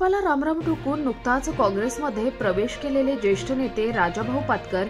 भाजपाला रामराम ठोकून नुकताच काँग्रेसमध्ये प्रवेश केलेले ज्येष्ठ नेते राजाभाऊ पाटकर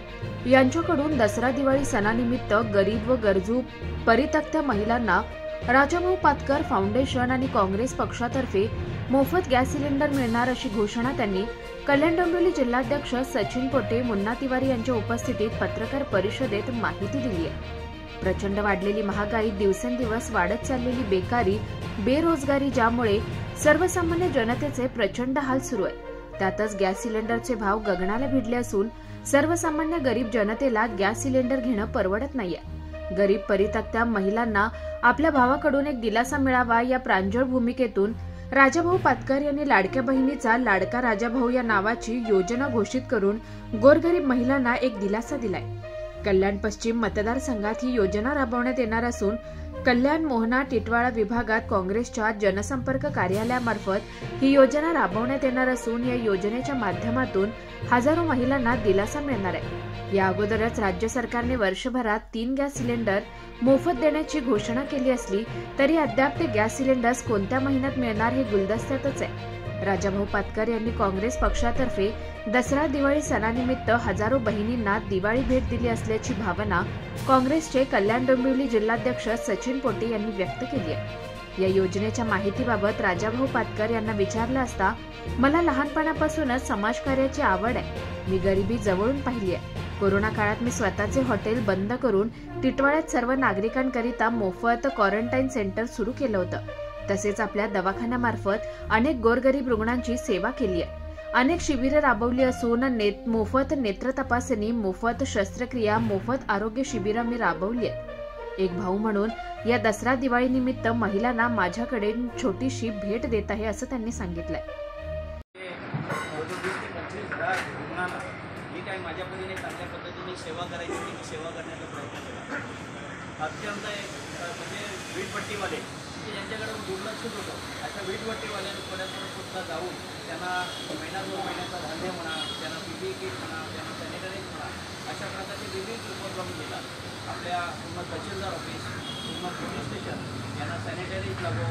यांच्याकडून दसरा दिवाळी सणानिमित्त गरीब व गरजू परित्यक्त्या महिलांना राजाभाऊ पाटकर फाउंडेशन आणि काँग्रेस पक्षातर्फे मोफत गॅस सिलेंडर मिळणार अशी घोषणा त्यांनी कल्याण डोंबिवली जिल्हाध्यक्ष सचिन पोटे मुन्ना तिवारी यांच्या उपस्थितीत पत्रकार परिषदेत माहिती दिली आहे। प्रचंड वाढलेली महागाई, दिवसेंदिवस वाढत चाललेली बेकारी, बेरोजगारी ज्यामुळे सर्वसामान्य जनतेचे प्रचंड हाल सुरू आहे। त्यातच गॅस सिलेंडरचे भाव गगनाला भिडले असून सर्वसामान्य गरीब जनतेला गॅस सिलेंडर घेणं परवडत नाहीये। गरीब परित्यक्त्या महिलांना आपल्या भावाकडून एक दिलासा मिळावा या प्रांजळ भूमिकेतून राजाभाऊ पाटकर यांनी लाडक्या बहिणीचा लाडका राजाभाऊ या नावाची योजना घोषित करून गोरगरीब महिलांना एक दिलासा दिलाय। कल्याण पश्चिम मतदारसंघात ही योजना राबवण्यात येणार असून कल्याण, मोहना, टिटवाळा विभागात काँग्रेसच्या जनसंपर्क कार्यालयामार्फत ही योजना राबवण्यात येणार असून या योजनेच्या माध्यमातून हजारो महिलांना दिलासा मिळणार आहे। या अगोदरच राज्य सरकारने वर्षभरात 3 गॅस सिलेंडर मोफत देण्याची घोषणा केली असली तरी अद्याप ते गॅस सिलेंडर्स कोणत्या महिन्यात मिळणार हे गुलदस्त्यातच आहे। राजाभाऊ पाटकर यांनी काँग्रेस पक्षातर्फे दसरा दिवाळी सणानिमित्त हजारो बहिणींना दिवाळी भेट दिली असल्याची भावना काँग्रेसचे कल्याण डोंबिवली जिल्हाध्यक्ष सचिन पोटे यांनी व्यक्त केली आहे। या योजनेच्या माहितीबाबत राजाभाऊ पाटकर यांना विचारलं असता मला लहानपणापासूनच समाजकार्याची आवड आहे। मी गरिबी जवळून पाहिली आहे। कोरोना काळात मी स्वतःचे हॉटेल बंद करून टिटवाळ्यात सर्व नागरिकांकरिता मोफत क्वारंटाईन सेंटर सुरू केलं होतं। तसेच आपल्या दवाखान्यामार्फत अनेक गोरगरीब रुग्णांची सेवा केली आहे। अनेक शिबिरे राबवली असून मोफत नेत्र तपासणी, मोफत शस्त्रक्रिया, मोफत आरोग्य शिबिरं मी राबवली आहेत। एक भाऊ म्हणून या दसरा दिवाळी निमित्त महिलांना माझ्याकडे छोटीशी भेट देत आहे असं त्यांनी सांगितलंय। माझ्या परीने चांगल्या पद्धतीने सेवा करायची मी सेवा करण्याचा प्रयत्न केला। अत्यंत म्हणजे वीटपट्टीवाले ज्यांच्याकडे दुर्लक्षित होतं अशा वीटपट्टीवाल्यांपर्यंत सुद्धा जाऊन त्यांना महिना 2 महिन्याचा धान्य म्हणा, त्यांना PPE किट म्हणा, त्यांना सॅनिटरीज म्हणा, अशा प्रकारचे विविध उपक्रम केला। आपल्या पूर्ण तहसीलदार ऑफिस, पूर्ण पोलीस स्टेशन यांना सॅनिटरीज लागो।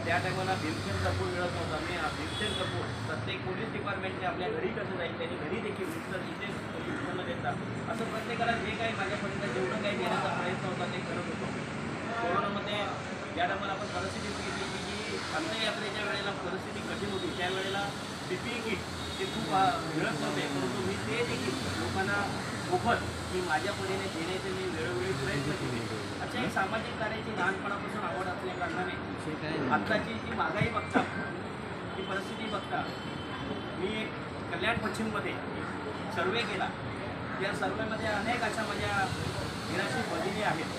त्या टायमाला भीमसेन कपूर मिळत नव्हता। मी भीमसेन कपूर प्रत्येक पोलीस डिपार्टमेंटने आपल्या घरी कसं जाईल त्यांनी घरी देखील इथे उत्पन्न देतात असं प्रत्येकाला जे काही माझ्यापर्यंत जेवढं काही देण्याचा प्रयत्न होता ते करत होतो। कोरोनामध्ये ज्या टायमाला आपण परिस्थिती बघितली की जी अंत्ययात्रेच्या वेळेला परिस्थिती कठीण होती त्यावेळेला PPE किट ते खूप मिळत नव्हते, परंतु मी ते देखील लोकांना मोफत मी माझ्या परीने देण्याचे मी वेळोवेळी प्रयत्न केले। अशा एक सामाजिक कार्याची लहानपणापासून आवड असल्या कारणाने आत्ताची जी महागाई बघता, ही परिस्थिती बघता मी कल्याण पश्चिममध्ये सर्वे केला। या सर्वेमध्ये अनेक अशा माझ्या निराश्रित भगिनी आहेत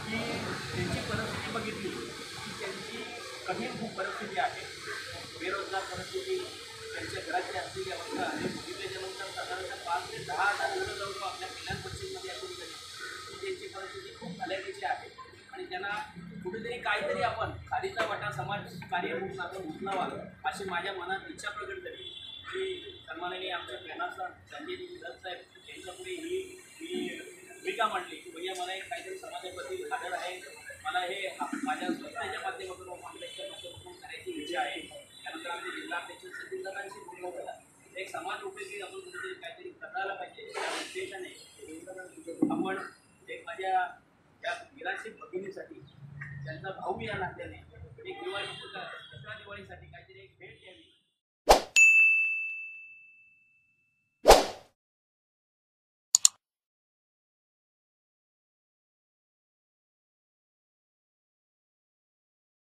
की त्यांची परिस्थिती बघितली की त्यांची कठीण खूप परिस्थिती आहे। बेरोजगार परिस्थिती, त्यांच्या घराची असलेली अवस्था आणि बघितल्याच्यानंतर साधारणतः 5 ते 10 हजार मुलं जवळ आपल्या कल्याण पश्चिममध्ये असून तरी की त्यांची परिस्थिती खूप हलाखीची आहे आणि त्यांना कुठेतरी काहीतरी आपण खालीचा वाटा समाज कार्य म्हणून आपण उचलावा अशी माझ्या मनात इच्छा प्रकट झाली की सन्माननीय आमच्या प्रेरणास्थान संजय दत्त साहेब यांच्यापुढे ही भूमिका मांडली की भैया मला एक काहीतरी समाजाबद्दल आदर आहे, मला हे माझ्या संस्थेच्या माध्यमातून कॉम्प्लेक्सच्या माध्यमातून करायची इच्छा आहे। त्यानंतर आमचे जिल्हाध्यक्ष सचिन दादांशी बोलणं झालं। एक समाज उपयोगी आपण कुठेतरी काहीतरी करायला पाहिजे त्या उद्देशाने आपण एक माझ्या या निराश्रित भगिनीसाठी त्यांचा भाऊ या नात्याने एक दसरा दिवाळीसाठी काहीतरी एक भेट द्यावी